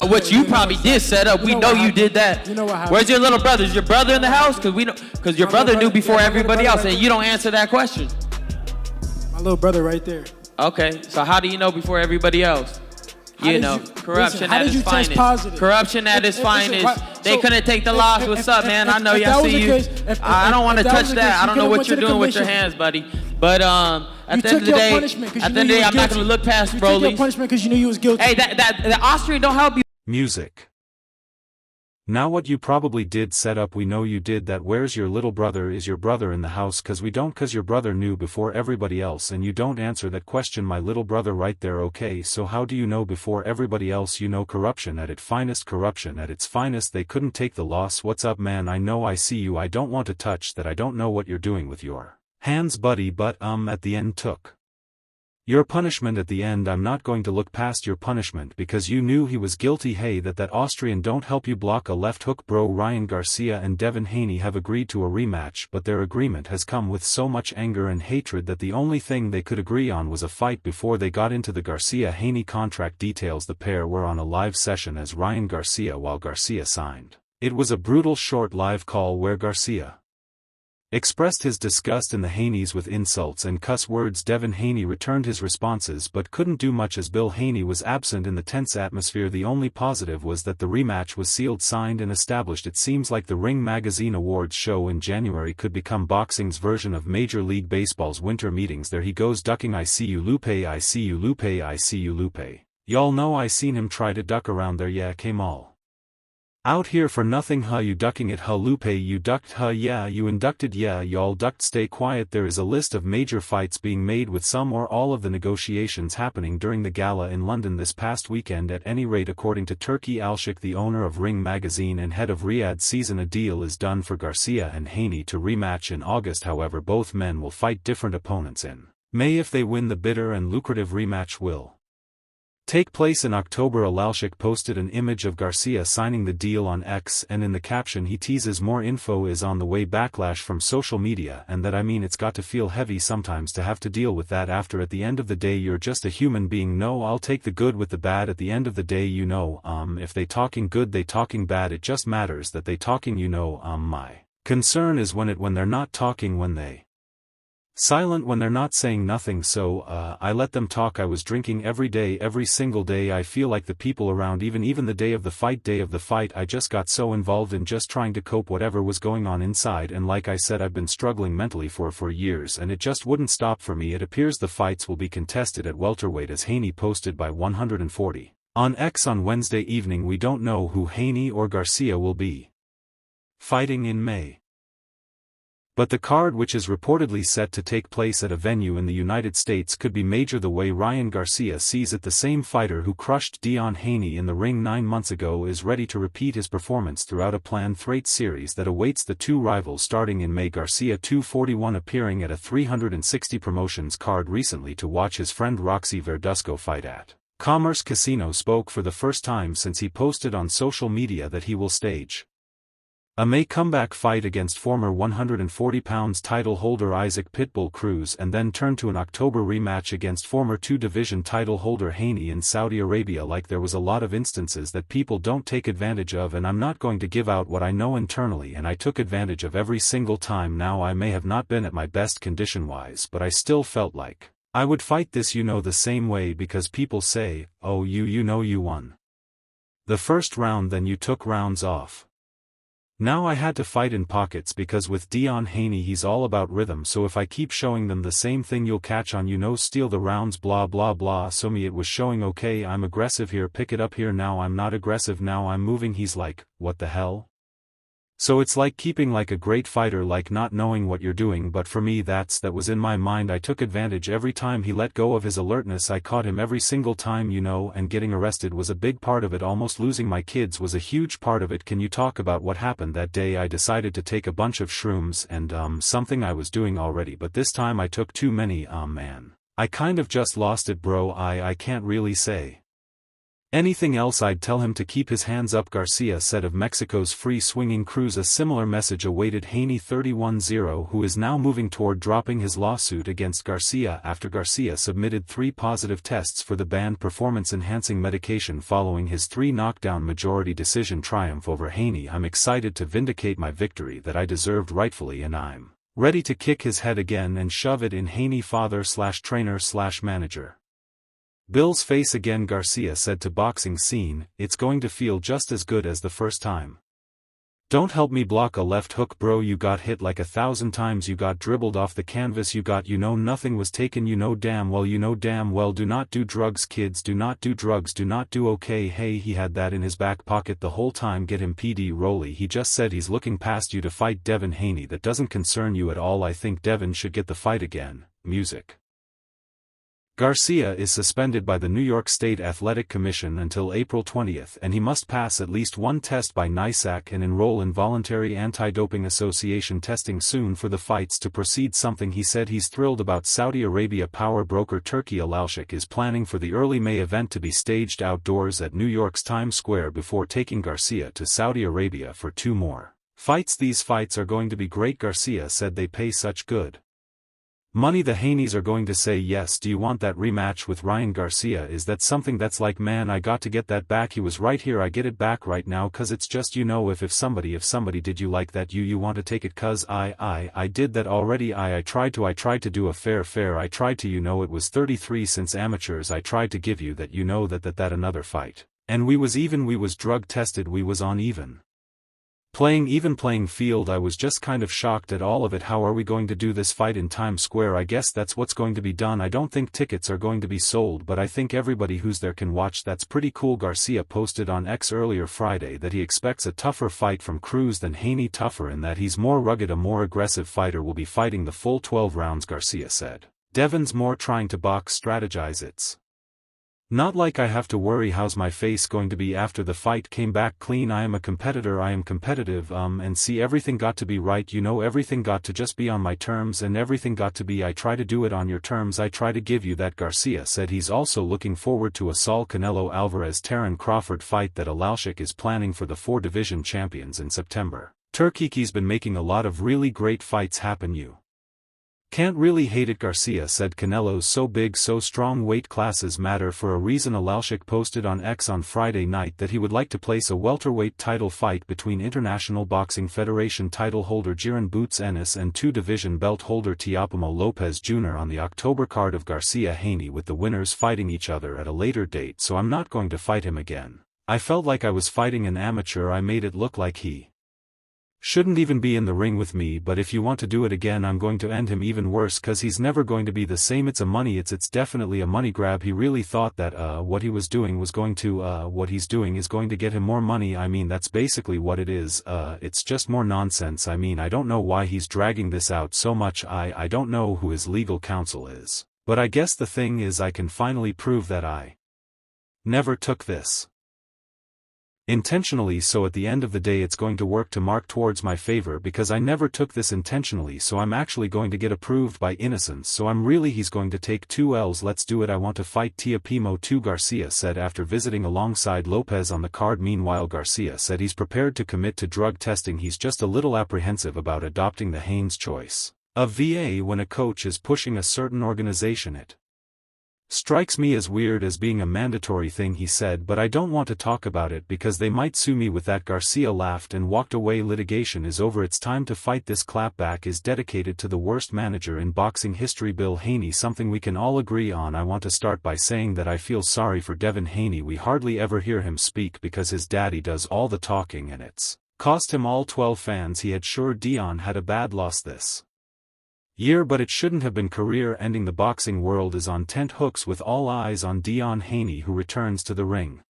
Which you probably did set up. We know you did that. You know what happened? Where's your little brother? Is your brother in the house? Because your brother knew before everybody else, and you don't answer that question. My little brother right there. Okay, so how do you know before everybody else? Corruption at its finest. Corruption at its finest. They couldn't take the loss. What's up, man? I know y'all see you. I don't want to touch that. I don't know what you're doing with your hands, buddy. But at the end of the day, I'm not going to look past Broly. You took your punishment because you knew you was guilty. Hey, that Austrian don't help you. Music. Now what you probably did set up, we know you did that. Where's your little brother? Is your brother in the house? Cause we don't, cause your brother knew before everybody else and you don't answer that question. My little brother right there. Okay, so how do you know before everybody else? You know corruption at its finest. Corruption at its finest. They couldn't take the loss. What's up, man? I know I see you. I don't want to touch that. I don't know what you're doing with your hands, buddy, but at the end took your punishment at the end. I'm not going to look past your punishment because you knew he was guilty. Hey, that Austrian don't help you block a left hook, bro. Ryan Garcia and Devin Haney have agreed to a rematch, but their agreement has come with so much anger and hatred that the only thing they could agree on was a fight before they got into the Garcia-Haney contract details. The pair were on a live session as Ryan Garcia while Garcia signed. It was a brutal short live call where Garcia expressed his disgust in the Haneys with insults and cuss words. Devin Haney returned his responses but couldn't do much as Bill Haney was absent in the tense atmosphere. The only positive was that the rematch was sealed, signed and established. It seems like the Ring Magazine Awards show in January could become boxing's version of Major League Baseball's winter meetings. There he goes ducking. I see you, Lupe. I see you, Lupe. I see you, Lupe. Y'all know I seen him try to duck around there. Yeah, came all out here for nothing. Huh, you ducking it? Huh, Lupe, you ducked? Huh, yeah, you inducted? Yeah, y'all ducked. Stay quiet. There is a list of major fights being made with some or all of the negotiations happening during the gala in London this past weekend. At any rate, according to Turki Alshik, the owner of Ring Magazine and head of Riyadh season, a deal is done for Garcia and Haney to rematch in August. However, both men will fight different opponents in May. If they win, the bitter and lucrative rematch will take place in October. Alalshik posted an image of Garcia signing the deal on X, and in the caption he teases more info is on the way. Backlash from social media, and that, I mean, it's got to feel heavy sometimes to have to deal with that after. At the end of the day, you're just a human being. No, I'll take the good with the bad. At the end of the day, you know, if they talking good, they talking bad, it just matters that they talking, you know. My concern is when they're not talking, when they silent, when they're not saying nothing. So I let them talk. I was drinking every day, every single day. I feel like the people around, even the day of the fight, I just got so involved in just trying to cope whatever was going on inside. And like I said, I've been struggling mentally for years, and it just wouldn't stop for me. It appears the fights will be contested at welterweight, as Haney posted by 140 on X on Wednesday evening. We don't know who Haney or Garcia will be fighting in May, but the card, which is reportedly set to take place at a venue in the United States, could be major. The way Ryan Garcia sees it, the same fighter who crushed Devin Haney in the ring 9 months ago is ready to repeat his performance throughout a planned threat series that awaits the two rivals starting in May. Garcia, 241, appearing at a 360 Promotions card recently to watch his friend Roxy Verduzco fight at Commerce Casino, spoke for the first time since he posted on social media that he will stage a May comeback fight against former 140 pounds title holder Isaac Pitbull Cruz, and then turn to an October rematch against former 2-division title holder Haney in Saudi Arabia. Like, there was a lot of instances that people don't take advantage of, and I'm not going to give out what I know internally, and I took advantage of every single time. Now, I may have not been at my best condition-wise, but I still felt like I would fight this, you know, the same way, because people say, oh, you know you won the first round, then you took rounds off. Now I had to fight in pockets, because with Devin Haney he's all about rhythm, so if I keep showing them the same thing you'll catch on, you know, steal the rounds, blah blah blah. So me, it was showing, okay, I'm aggressive here, pick it up here, now I'm not aggressive, now I'm moving. He's like, what the hell? So it's like keeping like a great fighter, like not knowing what you're doing. But for me, that was in my mind. I took advantage every time he let go of his alertness. I caught him every single time, you know, and getting arrested was a big part of it. Almost losing my kids was a huge part of it. Can you talk about what happened that day? I decided to take a bunch of shrooms, and something I was doing already, but this time I took too many. Man, I kind of just lost it, bro. I can't really say Anything else I'd tell him to keep his hands up, Garcia said of Mexico's free-swinging crews. A similar message awaited Haney 31-0, who is now moving toward dropping his lawsuit against Garcia after Garcia submitted 3 positive tests for the banned performance-enhancing medication following his 3-knockdown majority decision triumph over Haney. I'm excited to vindicate my victory that I deserved rightfully, and I'm ready to kick his head again and shove it in Haney. Father/trainer/manager. Bill's face again, Garcia said to Boxing Scene, it's going to feel just as good as the first time. Don't help me block a left hook, bro. You got hit like 1,000 times. You got dribbled off the canvas. Nothing was taken. Damn well. Do not do drugs, kids. Do not do drugs. Do not do. Okay, hey, he had that in his back pocket the whole time. Get him, PD Rolly. He just said he's looking past you to fight Devin Haney. That doesn't concern you at all. I think Devin should get the fight again. Music. Garcia is suspended by the New York State Athletic Commission until April 20, and he must pass at least 1 test by NYSAC and enroll in voluntary anti-doping association testing soon for the fights to proceed. Something he said he's thrilled about. Saudi Arabia power broker Turki Al-Sheikh is planning for the early May event to be staged outdoors at New York's Times Square before taking Garcia to Saudi Arabia for 2 more fights. These fights are going to be great, Garcia said. They pay such good money. The Haneys are going to say yes. Do you want that rematch with Ryan Garcia? Is that something that's like, man, I got to get that back. He was right here. I get it back right now, cause it's just, if somebody did you like that, you want to take it, cause I did that already. I tried to do a fair. I tried to, it was 33 since amateurs. I tried to give you that, that another fight. And we was drug tested. We was on even playing field. I was just kind of shocked at all of it. How are we going to do this fight in Times Square? I guess that's what's going to be done. I don't think tickets are going to be sold, but I think everybody who's there can watch. That's pretty cool. Garcia posted on X earlier Friday that he expects a tougher fight from Cruz than Haney, tougher in that he's more rugged, a more aggressive fighter. Will be fighting the full 12 rounds, Garcia said. Devin's more trying to box strategize. It's not like I have to worry how's my face going to be after the fight. Came back clean. I am a competitor. I am competitive, and see, everything got to be right. Everything got to just be on my terms, and everything got to be, I try to do it on your terms. I try to give you that. Garcia said he's also looking forward to a Saul Canelo Alvarez-Terence Crawford fight that Al-Sheikh is planning for the 4 division champions in September. Turki's been making a lot of really great fights happen. You can't really hate it, Garcia said. Canelo's so big, so strong. Weight classes matter for a reason. Al-Sheikh posted on X on Friday night that he would like to place a welterweight title fight between International Boxing Federation title holder Jiran Boots Ennis and 2-division belt holder Teofimo Lopez Jr. on the October card of Garcia Haney, with the winners fighting each other at a later date. So I'm not going to fight him again. I felt like I was fighting an amateur. I made it look like he shouldn't even be in the ring with me, but if you want to do it again, I'm going to end him even worse, cause he's never going to be the same. It's definitely a money grab. He really thought that what he was doing was going to what he's doing is going to get him more money. I mean, that's basically what it is. It's just more nonsense. I mean, I don't know why he's dragging this out so much. I don't know who his legal counsel is, but I guess the thing is I can finally prove that I never took this intentionally, so at the end of the day it's going to work to mark towards my favor because I never took this intentionally, so I'm actually going to get approved by innocence. So he's going to take 2 L's. Let's do it. I want to fight Teofimo too, Garcia said after visiting alongside Lopez on the card. Meanwhile, Garcia said he's prepared to commit to drug testing. He's just a little apprehensive about adopting the Haynes choice of VA when a coach is pushing a certain organization. It strikes me as weird as being a mandatory thing, he said, but I don't want to talk about it because they might sue me with that. Garcia laughed and walked away. Litigation is over. It's time to fight. This clapback is dedicated to the worst manager in boxing history, Bill Haney. Something we can all agree on. I want to start by saying that I feel sorry for Devin Haney. We hardly ever hear him speak because his daddy does all the talking, and it's cost him all 12 fans he had. Sure, Dion had a bad loss this year, but it shouldn't have been career-ending. The boxing world is on tenterhooks with all eyes on Dion Haney, who returns to the ring.